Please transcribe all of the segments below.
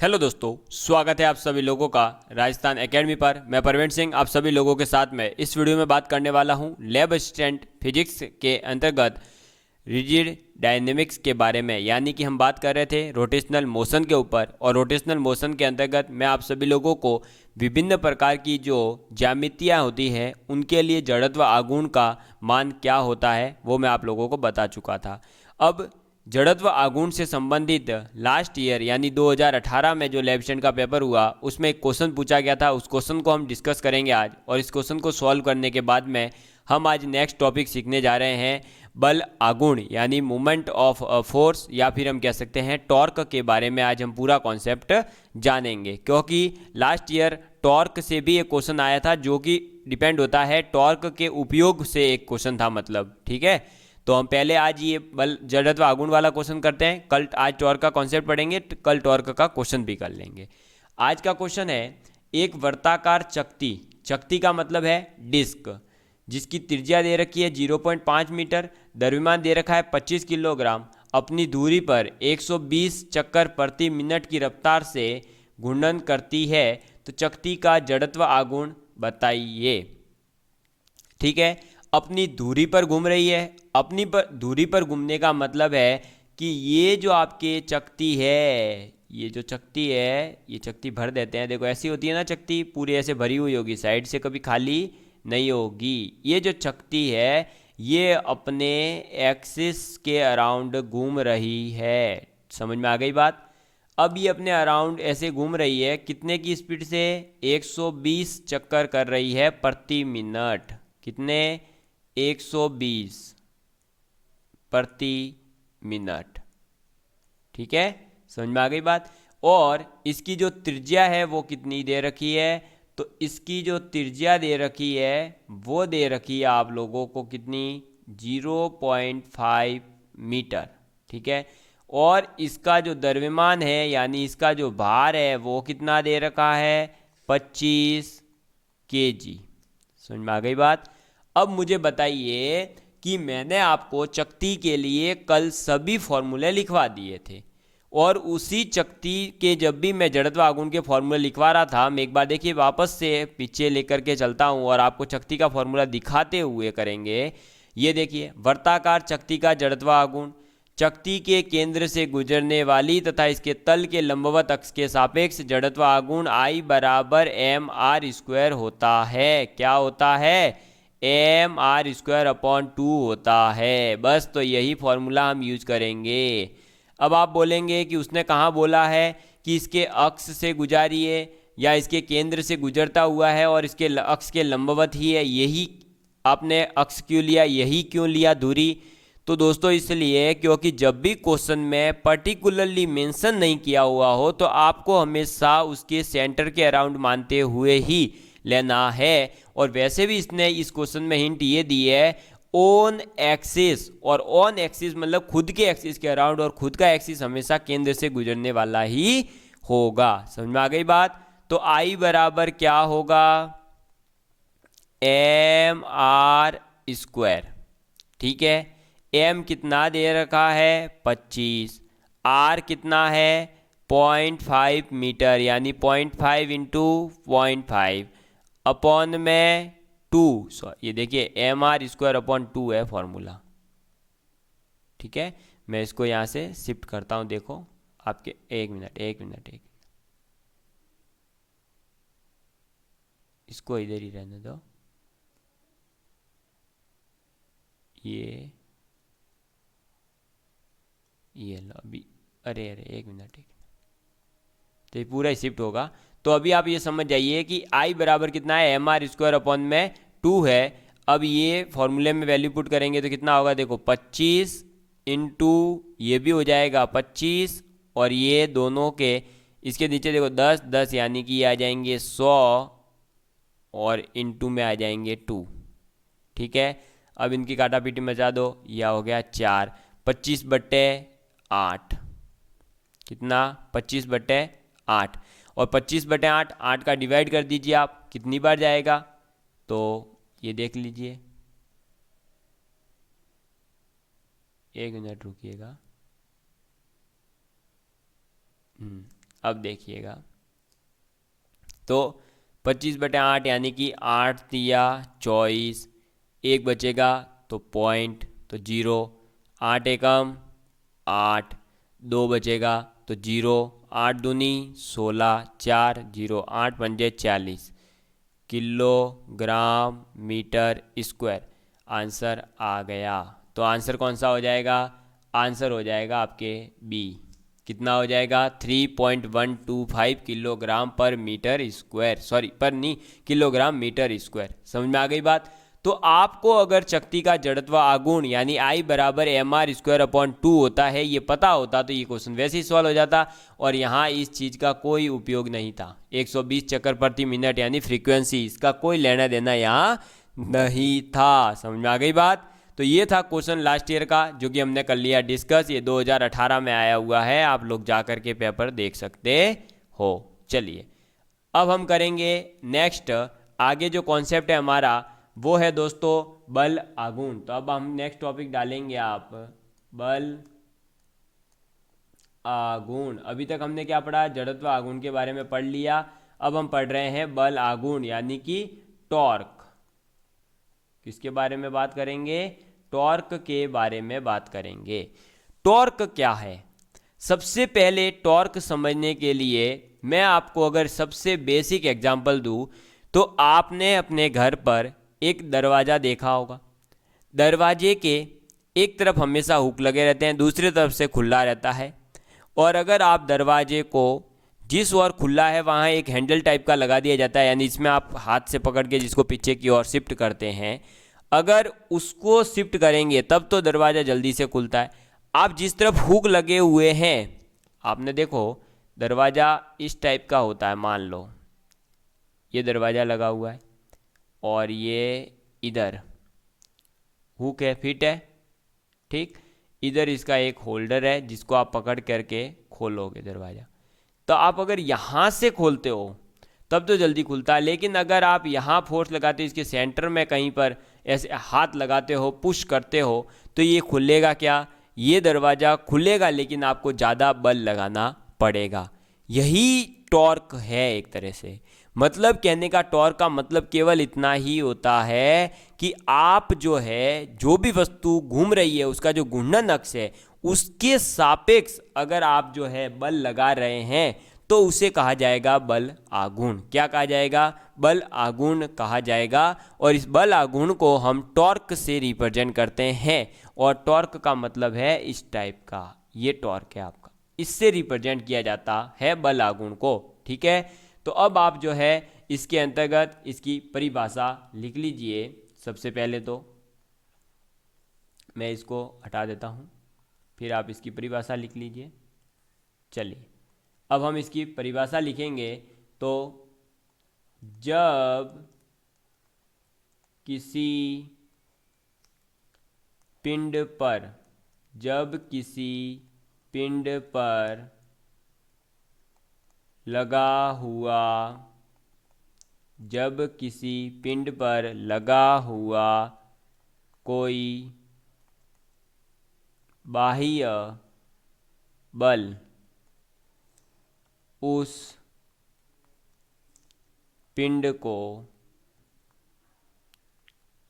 Hello दोस्तों, स्वागत है आप सभी लोगों का राजस्थान एकेडमी पर। मैं परवीन सिंह आप सभी लोगों के साथ में इस वीडियो में बात करने वाला हूं लैब असिस्टेंट फिजिक्स के अंतर्गत रिजिड डायनेमिक्स के बारे में। यानी कि हम बात कर रहे थे रोटेशनल मोशन के ऊपर, और रोटेशनल मोशन के अंतर्गत मैं आप सभी लोगों को विभिन्न प्रकार की जो ज्यामितियाँ होती हैं उनके लिए जड़त्व आघूर्ण का मान क्या होता है वो मैं आप लोगों को बता चुका था। अब जड़त्व आघूर्ण से संबंधित लास्ट ईयर यानी 2018 में जो लैब स्टैंड का पेपर हुआ उसमें एक क्वेश्चन पूछा गया था। उस क्वेश्चन को हम डिस्कस करेंगे आज, और इस क्वेश्चन को सॉल्व करने के बाद में हम आज नेक्स्ट टॉपिक सीखने जा रहे हैं बल आघूर्ण यानी मूवमेंट ऑफ फोर्स, या फिर हम कह सकते हैं टॉर्क के बारे में आज हम पूरा कॉन्सेप्ट जानेंगे। क्योंकि लास्ट ईयर टॉर्क से भी एक क्वेश्चन आया था जो कि डिपेंड होता है टॉर्क के उपयोग से एक क्वेश्चन था, मतलब ठीक है। तो हम पहले आज ये बल जड़त्व आघूर्ण वाला क्वेश्चन करते हैं, कल आज टॉर्क का कॉन्सेप्ट पढ़ेंगे, कल टॉर्क का क्वेश्चन भी कर लेंगे। आज का क्वेश्चन है एक वर्ताकार चकती, चकती का मतलब है डिस्क, जिसकी त्रिज्या दे रखी है 0.5 मीटर, द्रव्यमान दे रखा है 25 किलोग्राम, अपनी दूरी पर 120 चक्कर प्रति मिनट की रफ्तार से घूर्णन करती है, तो चकती का जड़त्व आघूर्ण बताइए। ठीक है, अपनी धुरी पर घूम रही है। अपनी धुरी पर घूमने का मतलब है कि ये जो आपके चकती है, ये जो चकती है, ये चकती भर देते हैं, देखो ऐसी होती है ना चकती, पूरी ऐसे भरी हुई होगी, साइड से कभी खाली नहीं होगी। ये जो चकती है ये अपने एक्सिस के अराउंड घूम रही है। समझ में आ गई बात। अब ये अपने अराउंड ऐसे घूम रही है, कितने की स्पीड से? 120 चक्कर कर रही है प्रति मिनट। कितने? 120 प्रति मिनट। ठीक है, समझ में आ गई बात। और इसकी जो त्रिज्या है वो कितनी दे रखी है? तो इसकी जो त्रिज्या दे रखी है वो दे रखी है आप लोगों को कितनी? 0.5 मीटर। ठीक है, और इसका जो द्रव्यमान है यानी इसका जो भार है वो कितना दे रखा है? 25 केजी। समझ में आ गई बात। अब मुझे बताइए कि मैंने आपको चकती के लिए कल सभी फॉर्मूले लिखवा दिए थे, और उसी चकती के जब भी मैं जड़त्व आघूर्ण के फॉर्मूले लिखवा रहा था, मैं एक बार देखिए वापस से पीछे लेकर के चलता हूं और आपको चकती का फॉर्मूला दिखाते हुए करेंगे। ये देखिए, वर्ताकार चकती का जड़त्व आघूर्ण, चकती के केंद्र से गुजरने वाली तथा इसके तल के लंबवत अक्ष के सापेक्ष जड़त्व आघूर्ण I बराबर mr² होता है। क्या होता है? mr²/2 होता है। बस, तो यही फॉर्मूला हम यूज करेंगे। अब आप बोलेंगे कि उसने कहाँ बोला है कि इसके अक्ष से गुजारिए या इसके केंद्र से गुजरता हुआ है और इसके अक्ष के लंबवत ही है, यही आपने अक्ष क्यों लिया, यही क्यों लिया दूरी? तो दोस्तों इसलिए क्योंकि जब भी क्वेश्चन में पर्टिकुलरली मेंशन नहीं किया हुआ हो तो आपको हमेशा उसके सेंटर के अराउंड मानते हुए ही लेना है। और वैसे भी इसने इस क्वेश्चन में हिंट ये दी है ऑन एक्सिस, और ऑन एक्सिस मतलब खुद के एक्सिस के अराउंड, और खुद का एक्सिस हमेशा केंद्र से गुजरने वाला ही होगा। समझ में आ गई बात। तो I बराबर क्या होगा? mr²। ठीक है, m कितना दे रखा है? 25। r कितना है? 0.5 मीटर, यानी 0.5 इंटू 0.5 अपॉन में 2। ये देखिए mr²/2 है फॉर्मूला। ठीक है, मैं इसको यहाँ से शिफ्ट करता हूँ, देखो आपके, एक मिनट, इसको इधर ही रहने दो। ये लो अभी, अरे एक मिनट, तो ये पूरा ही शिफ्ट होगा। तो अभी आप ये समझ जाइए कि I बराबर कितना है? mr²/2 है। अब ये फॉर्मूले में वैल्यू पुट करेंगे तो कितना होगा? देखो 25 इंटू ये भी हो जाएगा 25, और ये दोनों के इसके नीचे देखो 10 10, यानी कि ये आ जाएंगे 100, और इंटू में आ जाएंगे 2। ठीक है, अब इनकी काटा पीटी मचा दो, यह हो गया 4। 25/8 कितना? 25/8, और 25/8 8 का डिवाइड कर दीजिए आप, कितनी बार जाएगा? तो ये देख लीजिए, एक मिनट रुकिएगा। अब देखिएगा, तो 25/8 यानी कि 8 तिया 24, एक बचेगा तो पॉइंट, तो 0, 8 एकम 8, 2 बचेगा तो 0, 8 दूनी 16, 4 0, 8 पंजे 40 किलोग्राम मीटर स्क्वायर आंसर आ गया। तो आंसर कौन सा हो जाएगा? आंसर हो जाएगा आपके बी। कितना हो जाएगा? 3.125 किलोग्राम पर मीटर स्क्वायर, सॉरी पर नहीं, किलोग्राम मीटर स्क्वायर। समझ में आ गई बात? तो आपको अगर शक्ति का जड़त्व आघूर्ण यानी I बराबर mr² 2 होता है, ये पता होता तो ये क्वेश्चन वैसे ही सॉल्व हो जाता, और यहाँ इस चीज़ का कोई उपयोग नहीं था। 120 चक्कर प्रति मिनट यानी फ्रीक्वेंसी, इसका कोई लेना देना यहाँ नहीं था। समझ में आ गई बात? तो ये था क्वेश्चन लास्ट ईयर का, जो कि हमने कर लिया डिस्कस। ये 2018 में आया हुआ है, आप लोग जा कर के पेपर देख सकते हो। चलिए अब हम करेंगे नेक्स्ट, आगे जो कॉन्सेप्ट है हमारा वो है दोस्तों बल आघूर्ण। तो अब हम नेक्स्ट टॉपिक डालेंगे आप बल आघूर्ण। अभी तक हमने क्या पढ़ा? जड़त्व आघूर्ण के बारे में पढ़ लिया। अब हम पढ़ रहे हैं बल आघूर्ण यानी कि टॉर्क। किसके बारे में बात करेंगे? टॉर्क के बारे में बात करेंगे। टॉर्क क्या है? सबसे पहले टॉर्क समझने के लिए मैं आपको अगर सबसे बेसिक एग्जांपल दूं, तो आपने अपने घर पर एक दरवाज़ा देखा होगा। दरवाजे के एक तरफ हमेशा हुक लगे रहते हैं, दूसरी तरफ से खुला रहता है, और अगर आप दरवाजे को जिस ओर खुला है वहाँ एक हैंडल टाइप का लगा दिया जाता है, यानी इसमें आप हाथ से पकड़ के जिसको पीछे की ओर शिफ्ट करते हैं, अगर उसको शिफ्ट करेंगे तब तो दरवाज़ा जल्दी से खुलता है। आप जिस तरफ हुक लगे हुए हैं, आपने देखो दरवाज़ा इस टाइप का होता है। मान लो ये दरवाज़ा लगा हुआ है और ये इधर हुक है, फिट है, ठीक। इधर इसका एक होल्डर है जिसको आप पकड़ करके खोलोगे दरवाज़ा। तो आप अगर यहाँ से खोलते हो तब तो जल्दी खुलता है, लेकिन अगर आप यहाँ फोर्स लगाते हो, इसके सेंटर में कहीं पर ऐसे हाथ लगाते हो, पुश करते हो, तो ये खुलेगा क्या? ये दरवाज़ा खुलेगा, लेकिन आपको ज़्यादा बल लगाना पड़ेगा। यही टॉर्क है एक तरह से। मतलब कहने का टॉर्क का मतलब केवल इतना ही होता है कि आप जो है, जो भी वस्तु घूम रही है उसका जो घूर्णन अक्ष है उसके सापेक्ष अगर आप जो है बल लगा रहे हैं तो उसे कहा जाएगा बल आघूर्ण। क्या कहा जाएगा? बल आघूर्ण कहा जाएगा। और इस बल आघूर्ण को हम टॉर्क से रिप्रेजेंट करते हैं, और टॉर्क का मतलब है इस टाइप का, ये टॉर्क है आपका, इससे रिप्रेजेंट किया जाता है बल आघूर्ण को। ठीक है, तो अब आप जो है इसके अंतर्गत इसकी परिभाषा लिख लीजिए। सबसे पहले तो मैं इसको हटा देता हूँ, फिर आप इसकी परिभाषा लिख लीजिए। चलिए अब हम इसकी परिभाषा लिखेंगे। तो जब किसी पिंड पर लगा हुआ कोई बाह्य बल उस पिंड को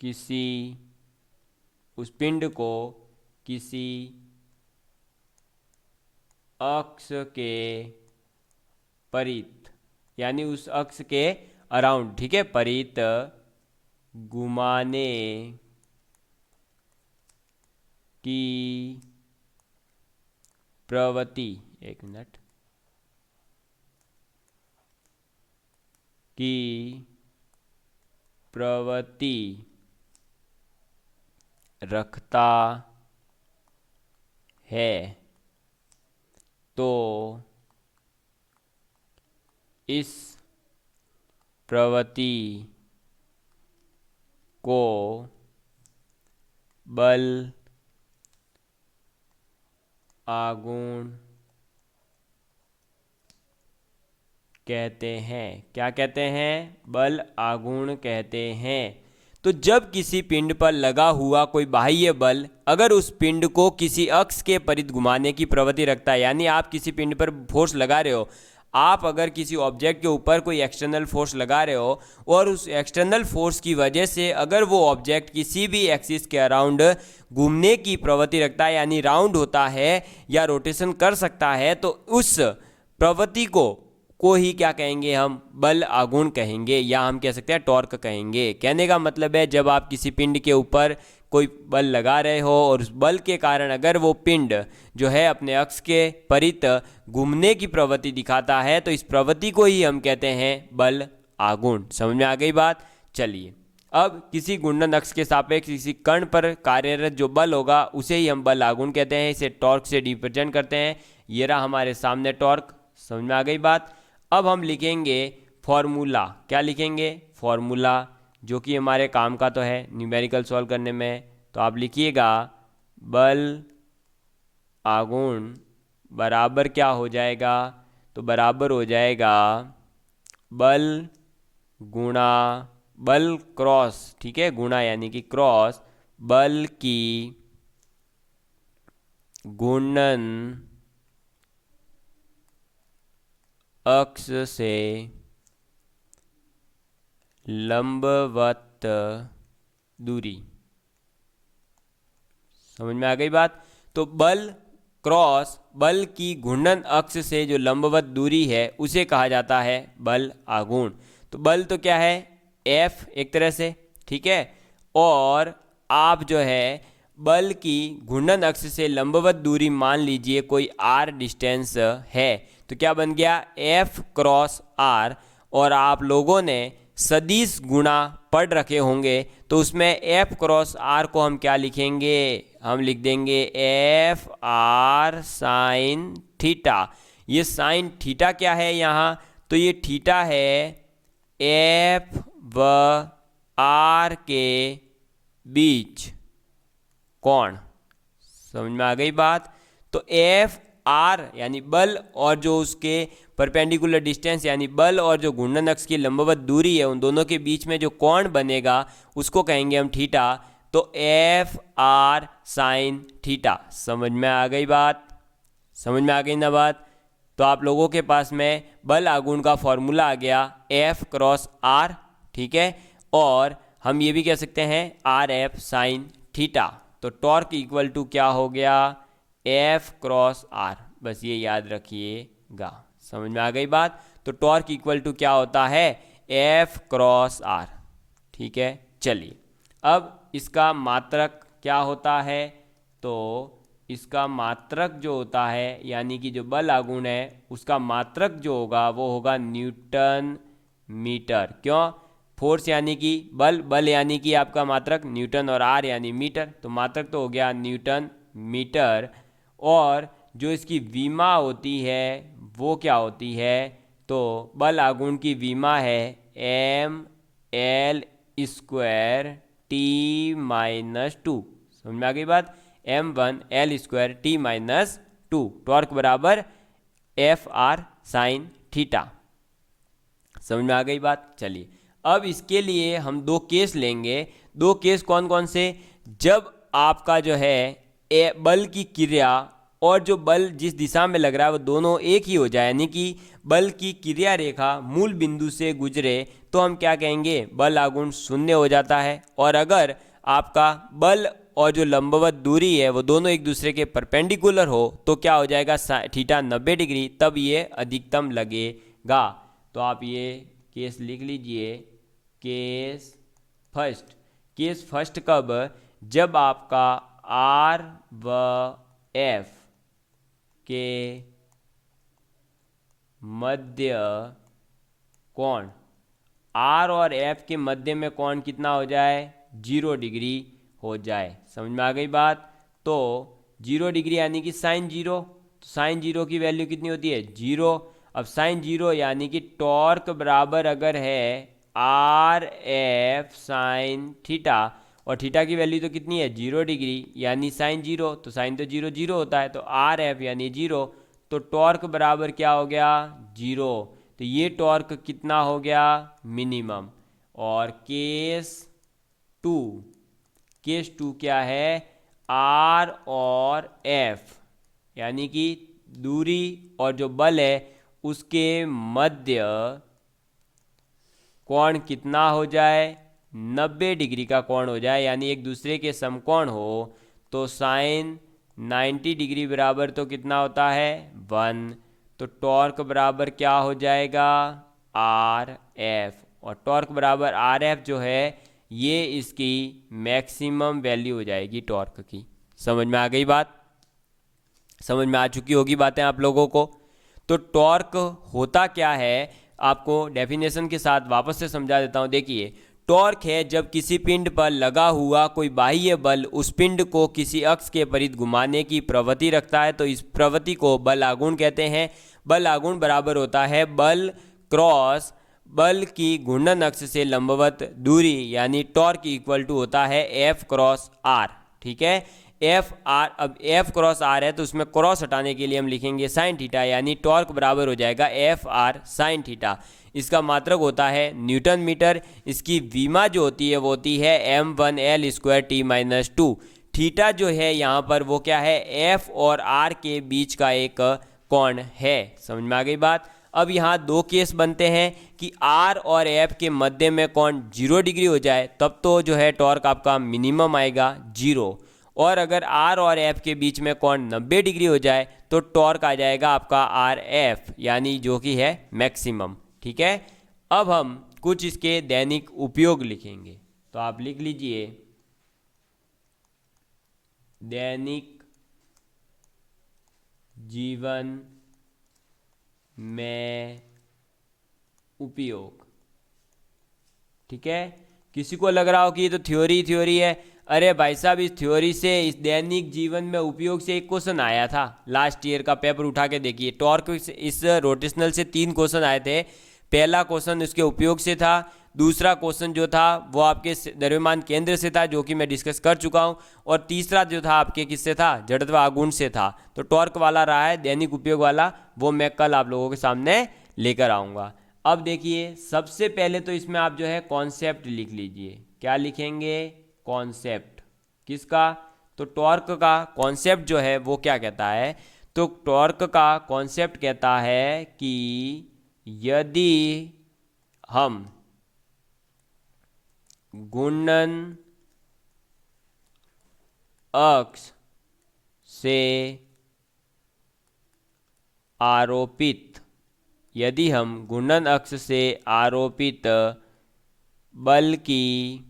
किसी अक्ष के परित, यानी उस अक्ष के अराउंड, ठीक है, परित घुमाने की प्रवृत्ति, एक मिनट, की प्रवृत्ति रखता है, तो इस प्रवृत्ति को बल आघूर्ण कहते हैं। क्या कहते हैं? बल आघूर्ण कहते हैं। तो जब किसी पिंड पर लगा हुआ कोई बाह्य बल अगर उस पिंड को किसी अक्ष के परित घुमाने की प्रवृत्ति रखता है, यानी आप किसी पिंड पर फोर्स लगा रहे हो, आप अगर किसी ऑब्जेक्ट के ऊपर कोई एक्सटर्नल फोर्स लगा रहे हो और उस एक्सटर्नल फोर्स की वजह से अगर वो ऑब्जेक्ट किसी भी एक्सिस के अराउंड घूमने की प्रवृत्ति रखता है यानी राउंड होता है या रोटेशन कर सकता है, तो उस प्रवृत्ति को ही क्या कहेंगे, हम बल आघूर्ण कहेंगे या हम कह सकते हैं टॉर्क कहेंगे। कहने का मतलब है जब आप किसी पिंड के ऊपर कोई बल लगा रहे हो और उस बल के कारण अगर वो पिंड जो है अपने अक्ष के परित घूमने की प्रवृत्ति दिखाता है तो इस प्रवृत्ति को ही हम कहते हैं बल आघूर्ण। समझ में आ गई बात। चलिए, अब किसी घूर्णन अक्ष के सापेक्ष किसी कण पर कार्यरत जो बल होगा उसे ही हम बल आघूर्ण कहते हैं। इसे टॉर्क से रिप्रेजेंट करते हैं। ये रहा हमारे सामने टॉर्क। समझ में आ गई बात। अब हम लिखेंगे फॉर्मूला। क्या लिखेंगे? फॉर्मूला, जो कि हमारे काम का तो है न्यूमेरिकल सॉल्व करने में। तो आप लिखिएगा बल आघूर्ण बराबर क्या हो जाएगा, तो बराबर हो जाएगा बल गुणा बल क्रॉस, ठीक है, गुणा यानी कि क्रॉस बल की घूर्णन अक्ष से लंबवत दूरी। समझ में आ गई बात। तो बल क्रॉस बल की घूर्णन अक्ष से जो लंबवत दूरी है उसे कहा जाता है बल आघूर्ण। तो बल तो क्या है, F एक तरह से, ठीक है, और आप जो है बल की घूर्णन अक्ष से लंबवत दूरी मान लीजिए कोई r डिस्टेंस है, तो क्या बन गया F क्रॉस R। और आप लोगों ने सदिश गुणा पढ़ रखे होंगे तो उसमें F क्रॉस R को हम क्या लिखेंगे, हम लिख देंगे F R साइन थीटा। ये साइन थीटा क्या है यहाँ, तो ये थीटा है F व R के बीच कोण। समझ में आ गई बात। तो F R यानी बल और जो उसके परपेंडिकुलर डिस्टेंस यानी बल और जो घूर्णन अक्ष की लंबवत दूरी है उन दोनों के बीच में जो कोण बनेगा उसको कहेंगे हम थीटा। तो F R साइन थीटा। समझ में आ गई बात। समझ में आ गई ना बात। तो आप लोगों के पास में बल आघूर्ण का फॉर्मूला आ गया F क्रॉस R, ठीक है, और हम ये भी कह सकते हैं RF साइन थीटा। तो टॉर्क इक्वल टू क्या हो गया, F क्रॉस R। बस ये याद रखिएगा। समझ में आ गई बात। तो टॉर्क इक्वल टू क्या होता है, F क्रॉस R, ठीक है। चलिए, अब इसका मात्रक क्या होता है, तो इसका मात्रक जो होता है यानी कि जो बल आघूर्ण है उसका मात्रक जो होगा वो होगा न्यूटन मीटर। क्यों, फोर्स यानी कि बल, बल यानी कि आपका मात्रक न्यूटन और आर यानी मीटर, तो मात्रक तो हो गया न्यूटन मीटर। और जो इसकी विमा होती है वो क्या होती है, तो बल आघूर्ण की विमा है mL² T-2। समझ में आ गई बात। m1L² T-2। टॉर्क बराबर FR साइन थीटा। समझ में आ गई बात। चलिए, अब इसके लिए हम दो केस लेंगे। दो केस कौन कौन से, जब आपका जो है बल की क्रिया और जो बल जिस दिशा में लग रहा है वो दोनों एक ही हो जाए, यानी कि बल की क्रिया रेखा मूल बिंदु से गुजरे, तो हम क्या कहेंगे, बल आघूर्ण शून्य हो जाता है। और अगर आपका बल और जो लंबवत दूरी है वो दोनों एक दूसरे के परपेंडिकुलर हो तो क्या हो जाएगा, थीटा 90 डिग्री, तब ये अधिकतम लगेगा। तो आप ये केस लिख लीजिए। Case first. केस फर्स्ट कब, जब आपका R व F के मध्य कोण, R और F के मध्य में कोण कितना हो जाए, 0 डिग्री हो जाए। समझ में आ गई बात। तो 0 डिग्री यानी कि साइन 0, तो साइन 0 की वैल्यू कितनी होती है, 0। अब साइन 0 यानी कि टॉर्क बराबर अगर है RF साइन थीटा, और थीटा की वैल्यू तो कितनी है, 0 डिग्री, यानी साइन 0, तो साइन तो 0 0 होता है, तो RF यानी 0, तो टॉर्क बराबर क्या हो गया, 0। तो ये टॉर्क कितना हो गया, मिनिमम। और केस 2, केस 2 क्या है, R और F यानी कि दूरी और जो बल है उसके मध्य कोण कितना हो जाए, 90 डिग्री का कोण हो जाए, यानी एक दूसरे के समकोण हो, तो साइन 90 डिग्री बराबर तो कितना होता है 1। तो टॉर्क बराबर क्या हो जाएगा आर एफ, और टॉर्क बराबर आर एफ जो है ये इसकी मैक्सिमम वैल्यू हो जाएगी टॉर्क की। समझ में आ गई बात, समझ में आ चुकी होगी बातें आप लोगों को। तो टॉर्क होता क्या है आपको डेफिनेशन के साथ वापस से समझा देता हूं। देखिए, टॉर्क है जब किसी पिंड पर लगा हुआ कोई बाह्य बल उस पिंड को किसी अक्ष के विपरीत घुमाने की प्रवृत्ति रखता है, तो इस प्रवृत्ति को बल आघूर्ण कहते हैं। बल आघूर्ण बराबर होता है बल क्रॉस बल की घूर्णन अक्ष से लंबवत दूरी, यानी टॉर्क इक्वल टू होता है एफ क्रॉस आर। ठीक है, एफ आर, अब एफ क्रॉस आर है तो उसमें क्रॉस हटाने के लिए हम लिखेंगे साइन थीटा, यानी टॉर्क बराबर हो जाएगा एफ आर साइन थीटा। इसका मात्रक होता है न्यूटन मीटर। इसकी विमा जो होती है वो होती है m1l² t-2। थीटा जो है यहाँ पर वो क्या है, एफ और आर के बीच का एक कोण है। समझ में आ गई बात। अब यहाँ दो केस बनते हैं कि आर और एफ के मध्य में कोण 0 डिग्री हो जाए, तब तो जो है टॉर्क आपका मिनिमम आएगा 0, और अगर आर और एफ के बीच में कोण 90 डिग्री हो जाए तो टॉर्क आ जाएगा आपका आर एफ, यानी जो कि है मैक्सिमम। ठीक है, अब हम कुछ इसके दैनिक उपयोग लिखेंगे, तो आप लिख लीजिए दैनिक जीवन में उपयोग। ठीक है, किसी को लग रहा हो कि ये तो थ्योरी है, अरे भाई साहब इस थ्योरी से इस दैनिक जीवन में उपयोग से एक क्वेश्चन आया था लास्ट ईयर का, पेपर उठा के देखिए। टॉर्क इस रोटेशनल से 3 क्वेश्चन आए थे। पहला क्वेश्चन उसके उपयोग से था, दूसरा क्वेश्चन जो था वो आपके द्रव्यमान केंद्र से था जो कि मैं डिस्कस कर चुका हूं, और तीसरा जो था आपके किससे था, जड़त्व आघूर्ण से था। तो टॉर्क वाला रहा है दैनिक उपयोग वाला, वो मैं कल आप लोगों के सामने लेकर आऊँगा। अब देखिए, सबसे पहले तो इसमें आप जो है कॉन्सेप्ट लिख लीजिए। क्या लिखेंगे, कॉन्सेप्ट किसका, तो टॉर्क का कॉन्सेप्ट जो है वो क्या कहता है, तो टॉर्क का कॉन्सेप्ट कहता है कि यदि हम घूर्णन अक्ष से आरोपित, यदि हम घूर्णन अक्ष से आरोपित बल की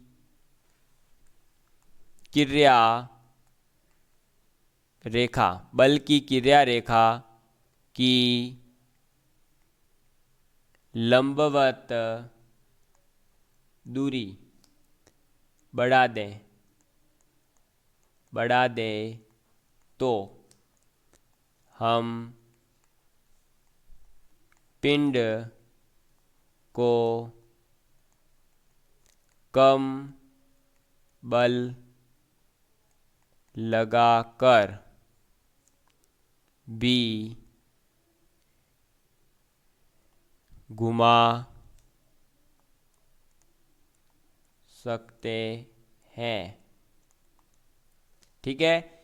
क्रिया रेखा, बल की क्रिया रेखा की लंबवत दूरी बढ़ा दें तो हम पिंड को कम बल लगाकर भी घुमा सकते हैं। ठीक है,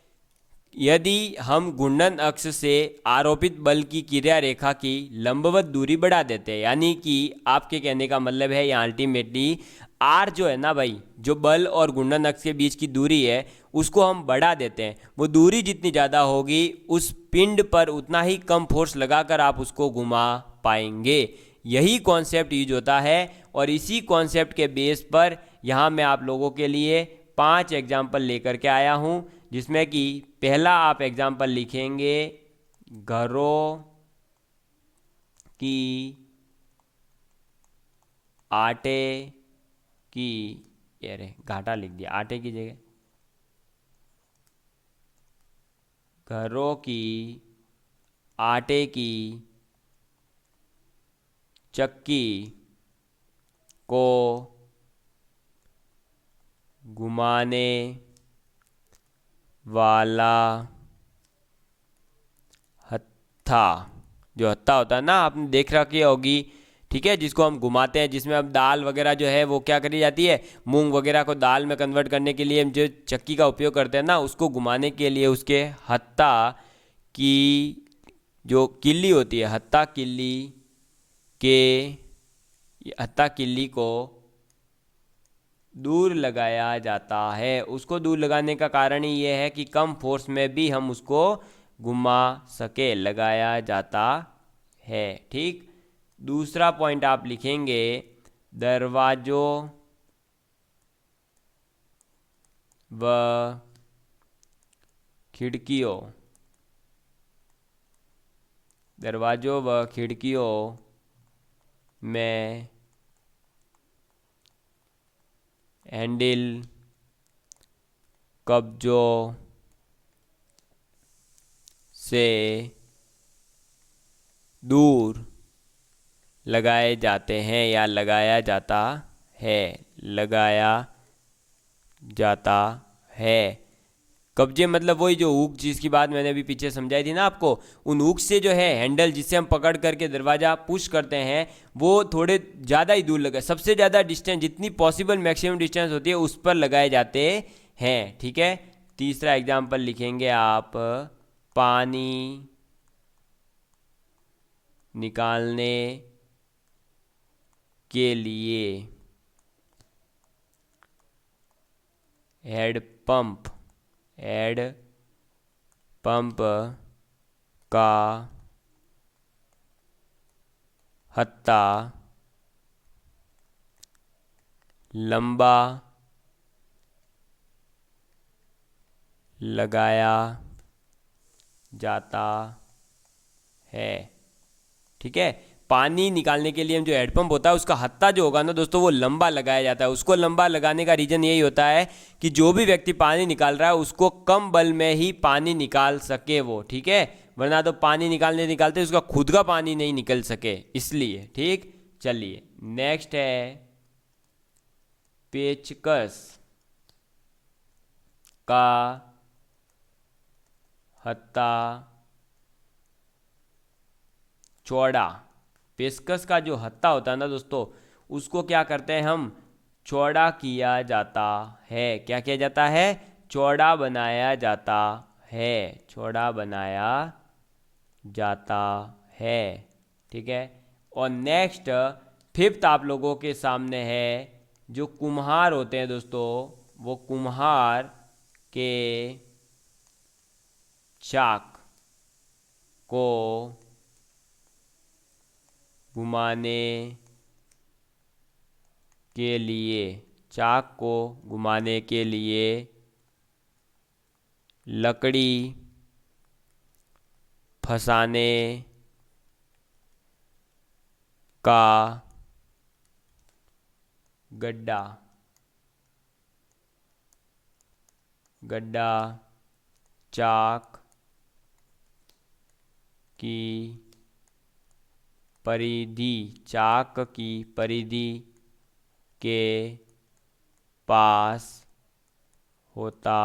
यदि हम घूर्णन अक्ष से आरोपित बल की क्रिया रेखा की लंबवत दूरी बढ़ा देते हैं, यानी कि आपके कहने का मतलब है यहाँ अल्टीमेटली आर जो है ना भाई, जो बल और घूर्णन अक्ष के बीच की दूरी है उसको हम बढ़ा देते हैं। वो दूरी जितनी ज़्यादा होगी उस पिंड पर उतना ही कम फोर्स लगाकर आप उसको घुमा पाएंगे। यही कॉन्सेप्ट यूज होता है, और इसी कॉन्सेप्ट के बेस पर यहाँ मैं आप लोगों के लिए 5 एग्जाम्पल लेकर के आया हूँ, जिसमें कि पहला आप एग्जाम्पल लिखेंगे घरों की आटे की, अरे घाटा लिख दिया आटे की जगह, घरों की आटे की चक्की को घुमाने वाला हत्था, जो हत्था होता है ना, आपने देख रखी होगी, ठीक है, जिसको हम घुमाते हैं, जिसमें अब दाल वगैरह जो है वो क्या करी जाती है, मूंग वगैरह को दाल में कन्वर्ट करने के लिए हम जो चक्की का उपयोग करते हैं ना, उसको घुमाने के लिए उसके हत्था की जो किल्ली होती है, हत्ता किल्ली को दूर लगाया जाता है। उसको दूर लगाने का कारण ही ये है कि कम फोर्स में भी हम उसको घुमा सके, लगाया जाता है। ठीक, दूसरा पॉइंट आप लिखेंगे दरवाजों व खिड़कियों में हैंडल कब्जों से दूर लगाए जाते हैं या लगाया जाता है। कब्जे मतलब वही जो हुक, जिसकी बात मैंने अभी पीछे समझाई थी ना आपको, उन हुक से जो है हैंडल जिससे हम पकड़ करके दरवाज़ा पुश करते हैं वो थोड़े ज़्यादा ही दूर लगा, सबसे ज़्यादा डिस्टेंस जितनी पॉसिबल मैक्सिमम डिस्टेंस होती है उस पर लगाए जाते हैं। ठीक है, तीसरा एग्जाम्पल लिखेंगे आप, पानी निकालने के लिए हेड पंप का हत्था लंबा लगाया जाता है। ठीक है, पानी निकालने के लिए हम जो हेडपंप होता है उसका हत्था जो होगा ना दोस्तों वो लंबा लगाया जाता है। उसको लंबा लगाने का रीज़न यही होता है कि जो भी व्यक्ति पानी निकाल रहा है उसको कम बल में ही पानी निकाल सके वो। ठीक है, वरना तो पानी निकालते उसका खुद का पानी नहीं निकल सके, इसलिए। ठीक, चलिए नेक्स्ट है पेचकस का हत्था चौड़ा। पेचकस का जो हत्था होता है ना दोस्तों उसको क्या करते हैं हम, चौड़ा किया जाता है। क्या किया जाता है, चौड़ा बनाया जाता है। ठीक है, और नेक्स्ट फिफ्थ आप लोगों के सामने है, जो कुम्हार होते हैं दोस्तों वो कुम्हार के चाक को घुमाने के लिए लकड़ी फंसाने का गड्ढा चाक की परिधि के पास होता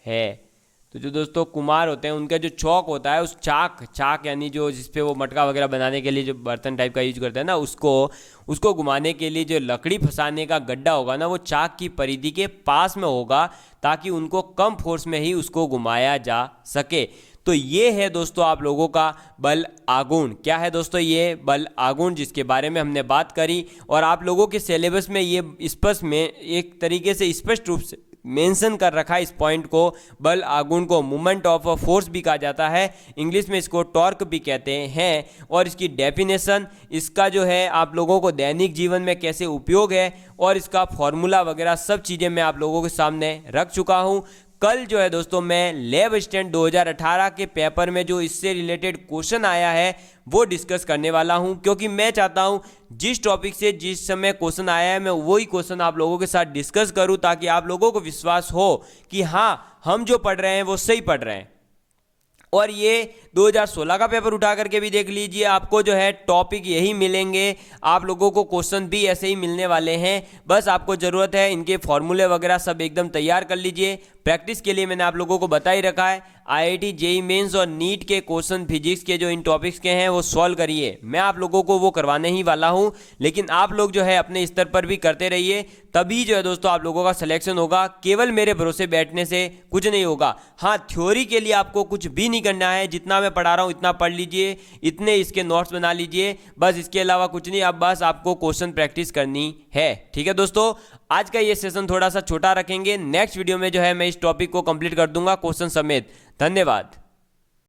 है। तो जो दोस्तों कुम्हार होते हैं उनका जो चौक होता है, उस चाक यानी जो जिसपे वो मटका वगैरह बनाने के लिए जो बर्तन टाइप का यूज करते हैं ना, उसको घुमाने के लिए जो लकड़ी फंसाने का गड्ढा होगा ना वो चाक की परिधि के पास में होगा, ताकि उनको कम फोर्स में ही उसको घुमाया जा सके। तो ये है दोस्तों आप लोगों का बल आघूर्ण। क्या है दोस्तों, ये बल आघूर्ण जिसके बारे में हमने बात करी, और आप लोगों के सिलेबस में ये स्पष्ट में एक तरीके से स्पष्ट रूप से मेंशन कर रखा है इस पॉइंट को। बल आघूर्ण को मोमेंट ऑफ फोर्स भी कहा जाता है, इंग्लिश में इसको टॉर्क भी कहते हैं। और इसकी डेफिनेशन, इसका जो है आप लोगों को दैनिक जीवन में कैसे उपयोग है और इसका फॉर्मूला वगैरह सब चीज़ें मैं आप लोगों के सामने रख चुका हूँ। कल जो है दोस्तों मैं लैब असिस्टेंट 2018 के पेपर में जो इससे रिलेटेड क्वेश्चन आया है वो डिस्कस करने वाला हूं, क्योंकि मैं चाहता हूं जिस टॉपिक से जिस समय क्वेश्चन आया है मैं वही क्वेश्चन आप लोगों के साथ डिस्कस करूं, ताकि आप लोगों को विश्वास हो कि हाँ हम जो पढ़ रहे हैं वो सही पढ़ रहे हैं। और ये 2016 का पेपर उठा करके भी देख लीजिए, आपको जो है टॉपिक यही मिलेंगे, आप लोगों को क्वेश्चन भी ऐसे ही मिलने वाले हैं। बस आपको ज़रूरत है इनके फॉर्मूले वगैरह सब एकदम तैयार कर लीजिए। प्रैक्टिस के लिए मैंने आप लोगों को बता ही रखा है, आईआईटी जेईई मेंस और नीट के क्वेश्चन फिजिक्स के जो इन टॉपिक्स के हैं वो सॉल्व करिए। मैं आप लोगों को वो करवाने ही वाला हूं, लेकिन आप लोग जो है अपने स्तर पर भी करते रहिए, तभी जो है दोस्तों आप लोगों का सिलेक्शन होगा। केवल मेरे भरोसे बैठने से कुछ नहीं होगा। हाँ, थ्योरी के लिए आपको कुछ भी नहीं करना है, जितना मैं पढ़ा रहा हूँ इतना पढ़ लीजिए, इतने इसके नोट्स बना लीजिए, बस इसके अलावा कुछ नहीं। अब बस आपको क्वेश्चन प्रैक्टिस करनी है। ठीक है दोस्तों, आज का ये सेशन थोड़ा सा छोटा रखेंगे। नेक्स्ट वीडियो में जो है मैं इस टॉपिक को कंप्लीट कर दूंगा क्वेश्चन समेत। धन्यवाद।